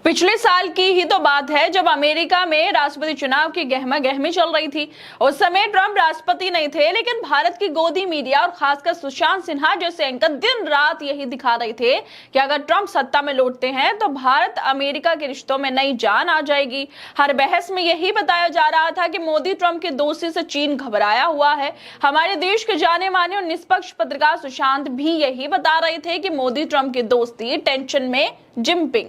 पिछले साल की ही तो बात है जब अमेरिका में राष्ट्रपति चुनाव की गहमा गहमी चल रही थी। उस समय ट्रंप राष्ट्रपति नहीं थे, लेकिन भारत की गोदी मीडिया और खासकर सुशांत सिन्हा जैसे एंकर दिन रात यही दिखा रहे थे कि अगर ट्रंप सत्ता में लौटते हैं तो भारत अमेरिका के रिश्तों में नई जान आ जाएगी। हर बहस में यही बताया जा रहा था कि मोदी ट्रंप की दोस्ती से चीन घबराया हुआ है। हमारे देश के जाने माने और निष्पक्ष पत्रकार सुशांत भी यही बता रहे थे कि मोदी ट्रंप की दोस्ती टेंशन में। जिनपिंग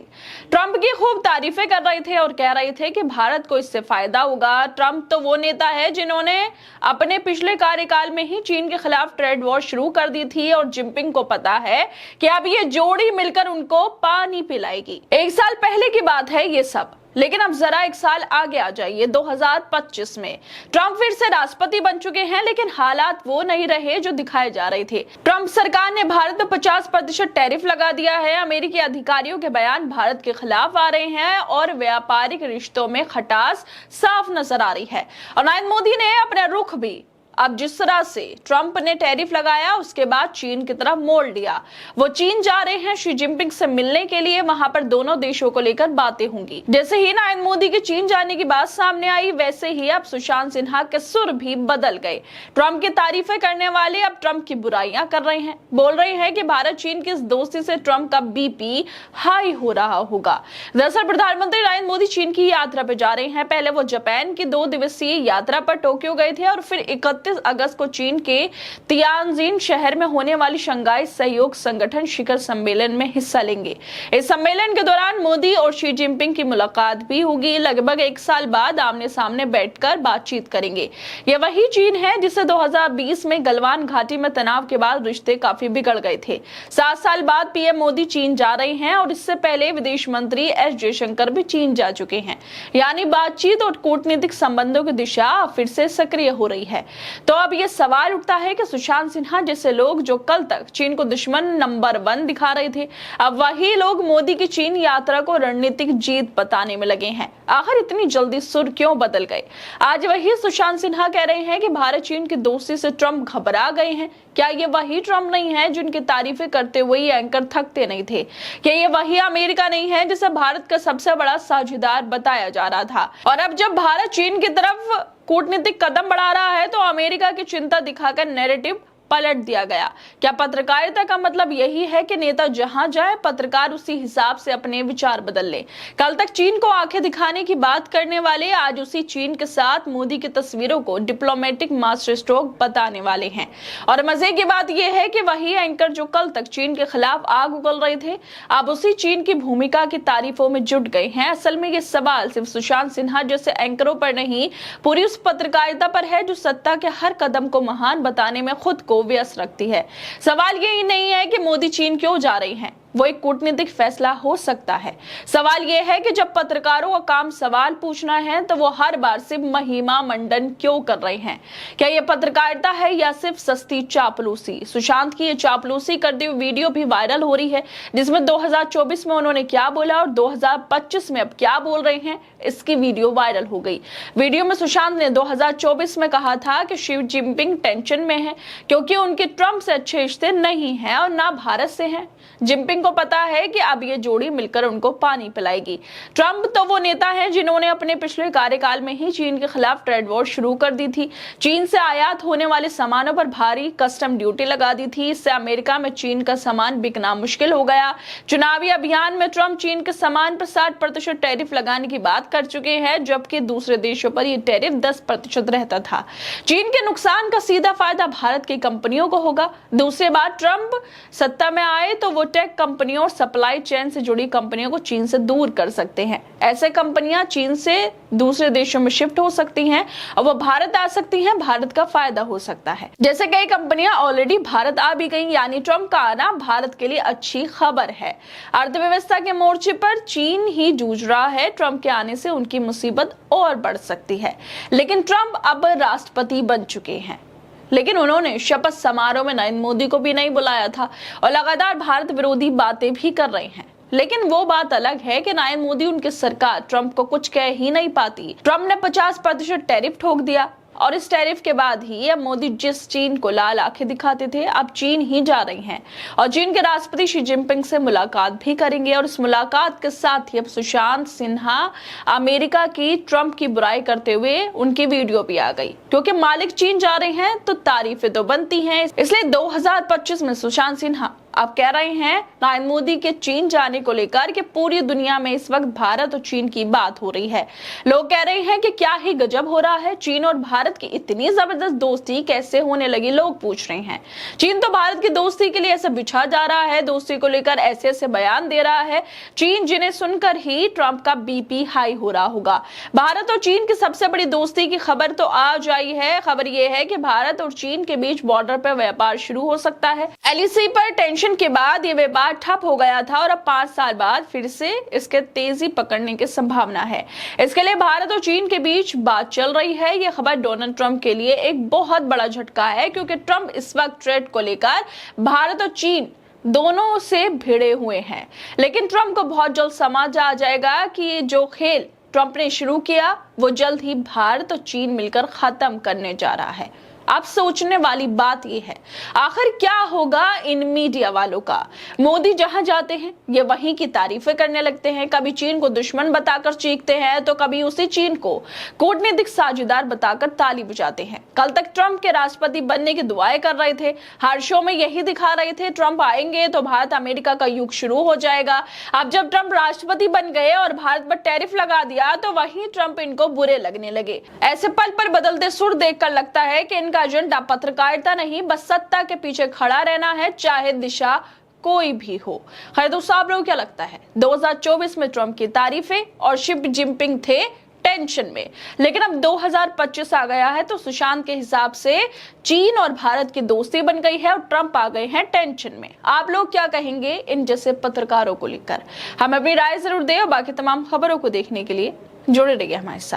ट्रंप की खूब तारीफें कर रहे थे और कह रहे थे कि भारत को इससे फायदा होगा। ट्रंप तो वो नेता है जिन्होंने अपने पिछले कार्यकाल में ही चीन के खिलाफ ट्रेड वॉर शुरू कर दी थी और जिनपिंग को पता है कि अब ये जोड़ी मिलकर उनको पानी पिलाएगी। एक साल पहले की बात है ये सब, लेकिन अब जरा एक साल आगे आ जाइए 2025 में। ट्रंप फिर से राष्ट्रपति बन चुके हैं, लेकिन हालात वो नहीं रहे जो दिखाए जा रहे थे। ट्रंप सरकार ने भारत पर 50% टैरिफ लगा दिया है। अमेरिकी अधिकारियों के बयान भारत के खिलाफ आ रहे हैं और व्यापारिक रिश्तों में खटास साफ नजर आ रही है। और नरेंद्र मोदी ने अपना रुख भी अब जिस तरह से ट्रंप ने टैरिफ लगाया उसके बाद चीन की तरफ मोड़ लिया। वो चीन जा रहे हैं शी जिनपिंग से मिलने के लिए। वहां पर दोनों देशों को लेकर बातें होंगी। जैसे ही नरेंद्र मोदी के चीन जाने की बात सामने आई, वैसे ही अब सुशांत सिन्हा के सुर भी बदल गए। ट्रंप की तारीफें करने वाले अब ट्रंप की बुराइयां कर रहे हैं। बोल रहे हैं कि भारत चीन की इस दोस्ती से ट्रंप का बीपी हाई हो रहा होगा। दरअसल प्रधानमंत्री नरेंद्र मोदी चीन की यात्रा पर जा रहे हैं। पहले वो जापान की 2 दिवसीय यात्रा पर टोक्यो गए थे और फिर 31 अगस्त को चीन के तियानजिन शहर में होने वाली शंघाई सहयोग संगठन शिखर सम्मेलन में हिस्सा लेंगे। इस सम्मेलन के दौरान मोदी और शी जिनपिंग की मुलाकात भी होगी। लगभग 1 साल बाद आमने सामने बैठकर बातचीत करेंगे। यह वही चीन है जिसे 2020 में गलवान घाटी में तनाव के बाद रिश्ते काफी बिगड़ गए थे। 7 साल बाद पीएम मोदी चीन जा रहे हैं और इससे पहले विदेश मंत्री एस जयशंकर भी चीन जा चुके हैं। यानी बातचीत और कूटनीतिक संबंधों की दिशा फिर से सक्रिय हो रही है। तो अब यह सवाल उठता है कि सुशांत सिन्हा जैसे लोग जो कल तक चीन को दुश्मन नंबर 1 दिखा रहे थे, अब वही लोग मोदी की चीन यात्रा को रणनीतिक जीत बताने में लगे हैं। आखिर इतनी जल्दी सुर क्यों बदल गए? आज वही सुशांत सिन्हा कह रहे हैं कि भारत चीन की दोस्ती से ट्रंप घबरा गए हैं। क्या ये वही ट्रंप नहीं है जिनकी तारीफें करते हुए ये एंकर थकते नहीं थे? क्या ये वही अमेरिका नहीं है जिसे भारत का सबसे बड़ा साझेदार बताया जा रहा था? और अब जब भारत चीन की तरफ कूटनीतिक कदम बढ़ा रहा है तो अमेरिका की चिंता दिखाकर नैरेटिव पलट दिया गया। क्या पत्रकारिता का मतलब यही है कि नेता जहां जाए पत्रकार उसी हिसाब से अपने विचार बदल ले? कल तक चीन को आंखें दिखाने की बात करने वाले आज उसी चीन के साथ मोदी की तस्वीरों को डिप्लोमेटिक मास्टर स्ट्रोक बताने वाले हैं। और मजे की बात यह है कि वही एंकर जो कल तक चीन के खिलाफ आग उगल रहे थे, अब उसी चीन की भूमिका की तारीफों में जुट गए हैं। असल में ये सवाल सिर्फ सुशांत सिन्हा जैसे एंकरों पर नहीं, पूरी उस पत्रकारिता पर है जो सत्ता के हर कदम को महान बताने में खुद को व्यस्त रखती है। सवाल यही नहीं है कि मोदी चीन क्यों जा रही हैं, वो एक कूटनीतिक फैसला हो सकता है। सवाल यह है कि जब पत्रकारों का काम सवाल पूछना है तो वो हर बार सिर्फ महिमा मंडन क्यों कर रहे हैं? क्या ये पत्रकारिता है या सिर्फ सस्ती चापलूसी? सुशांत की ये चापलूसी करती हुई वीडियो भी वायरल हो रही है, जिसमें 2024 में उन्होंने क्या बोला और 2025 में अब क्या बोल रहे हैं, इसकी वीडियो वायरल हो गई। वीडियो में सुशांत ने 2024 में कहा था कि शी जिनपिंग टेंशन में है क्योंकि उनके ट्रंप से अच्छे रिश्ते नहीं हैं और ना भारत से हैं। जिनपिंग को पता है कि अब ये जोड़ी मिलकर उनको पानी पिलाएगी। ट्रंप तो वो नेता हैं जिन्होंने अपने पिछले कार्यकाल में ही चीन के खिलाफ ट्रेड वॉर शुरू कर दी थी। चीन से आयात होने वाले सामानों पर भारी कस्टम ड्यूटी लगा दी थी। इससे अमेरिका में चीन का सामान बिकना मुश्किल हो गया। चुनावी अभियान में ट्रंप चीन के सामान पर 60% टैरिफ लगाने की बात कर चुके हैं, जबकि दूसरे देशों पर यह टैरिफ 10% रहता था। चीन के नुकसान का सीधा फायदा भारत की कंपनियों को होगा। दूसरी बात, ट्रंप सत्ता में आए तो वो टेक कंपनियों और सप्लाई चेन से जुड़ी कंपनियों को चीन से दूर कर सकते हैं। ऐसे कंपनियां चीन से दूसरे देशों में शिफ्ट हो सकती हैं और वो भारत आ सकती हैं। भारत का फायदा हो सकता है। जैसे कई कंपनियां ऑलरेडी भारत आ भी गई, यानी ट्रंप का आना भारत के लिए अच्छी खबर है। अर्थव्यवस्था के मोर्चे पर चीन ही जूझ रहा है। ट्रंप के आने से उनकी मुसीबत और बढ़ सकती है। लेकिन ट्रंप अब राष्ट्रपति बन चुके हैं, लेकिन उन्होंने शपथ समारोह में नरेंद्र मोदी को भी नहीं बुलाया था और लगातार भारत विरोधी बातें भी कर रहे हैं। लेकिन वो बात अलग है कि नरेंद्र मोदी उनकी सरकार ट्रंप को कुछ कह ही नहीं पाती। ट्रंप ने 50% टैरिफ ठोक दिया। और इस टैरिफ के बाद ही अब मोदी जिस चीन को लाल आंखें दिखाते थे, अब चीन ही जा रही हैं और चीन के राष्ट्रपति शी जिनपिंग से मुलाकात भी करेंगे। और इस मुलाकात के साथ ही अब सुशांत सिन्हा अमेरिका की ट्रंप की बुराई करते हुए उनकी वीडियो भी आ गई, क्योंकि मालिक चीन जा रहे हैं तो तारीफें तो बनती हैं। इसलिए 2025 में सुशांत सिन्हा अब कह रहे हैं नरेंद्र मोदी के चीन जाने को लेकर कि पूरी दुनिया में इस वक्त भारत और चीन की बात हो रही है। लोग कह रहे हैं कि क्या ही गजब हो रहा है, चीन और भारत की इतनी जबरदस्त दोस्ती कैसे होने लगी, लोग पूछ रहे हैं। चीन तो भारत की दोस्ती के लिए ऐसे बिछा जा रहा है, दोस्ती को लेकर ऐसे ऐसे बयान दे रहा है चीन, जिन्हें सुनकर ही ट्रंप का बीपी हाई हो रहा होगा। भारत और चीन की सबसे बड़ी दोस्ती की खबर तो आज आई है। खबर यह है कि भारत और चीन के बीच बॉर्डर पर व्यापार शुरू हो सकता है। एलएसी पर टेंशन के बाद ये व्यापार ठप हो गया था और अब 5 साल बाद फिर से इसके तेजी पकड़ने की संभावना है। इसके लिए भारत और चीन के बीच बात चल रही है। यह खबर डोनाल्ड ट्रंप के लिए एक बहुत बड़ा झटका है, क्योंकि ट्रंप इस वक्त ट्रेड को लेकर भारत और चीन दोनों से भिड़े हुए हैं। लेकिन ट्रंप को बहुत जल्द समझ आ जाएगा कि ये जो खेल ट्रंप ने शुरू किया वो जल्द ही भारत और चीन मिलकर खत्म करने जा रहा है। आप सोचने वाली बात यह है, आखिर क्या होगा इन मीडिया वालों का। मोदी जहां जाते हैं ये वहीं की तारीफें करने लगते हैं, कभी चीन को दुश्मन बताकर चीखते हैं तो कभी उसी चीन को कूटनीतिक साझेदार बताकर ताली बजाते हैं। कल तक ट्रंप के राष्ट्रपति बनने की दुआएं कर रहे थे, हर शो में यही दिखा रहे थे ट्रंप आएंगे तो भारत अमेरिका का युग शुरू हो जाएगा। अब जब ट्रंप राष्ट्रपति बन गए और भारत पर टैरिफ लगा दिया तो वहीं ट्रंप इनको बुरे लगने लगे। ऐसे पल पर बदलते सुर देखकर लगता है कि का एजेंडा पत्रकारिता नहीं, बस सत्ता के पीछे खड़ा रहना है, चाहे दिशा कोई भी हो। खैर दोस्तों, आप लोगों को क्या लगता है? 2024 में ट्रंप की तारीफें और शी जिनपिंग थे टेंशन में, लेकिन अब 2025 आ गया है तो सुशांत के हिसाब से चीन और भारत की दोस्ती बन गई है और ट्रंप आ गए हैं टेंशन में। आप लोग क्या कहेंगे इन जैसे पत्रकारों को लेकर? हम अपनी राय जरूर दें और बाकी तमाम खबरों को देखने के लिए जुड़े रहिए हमारे साथ।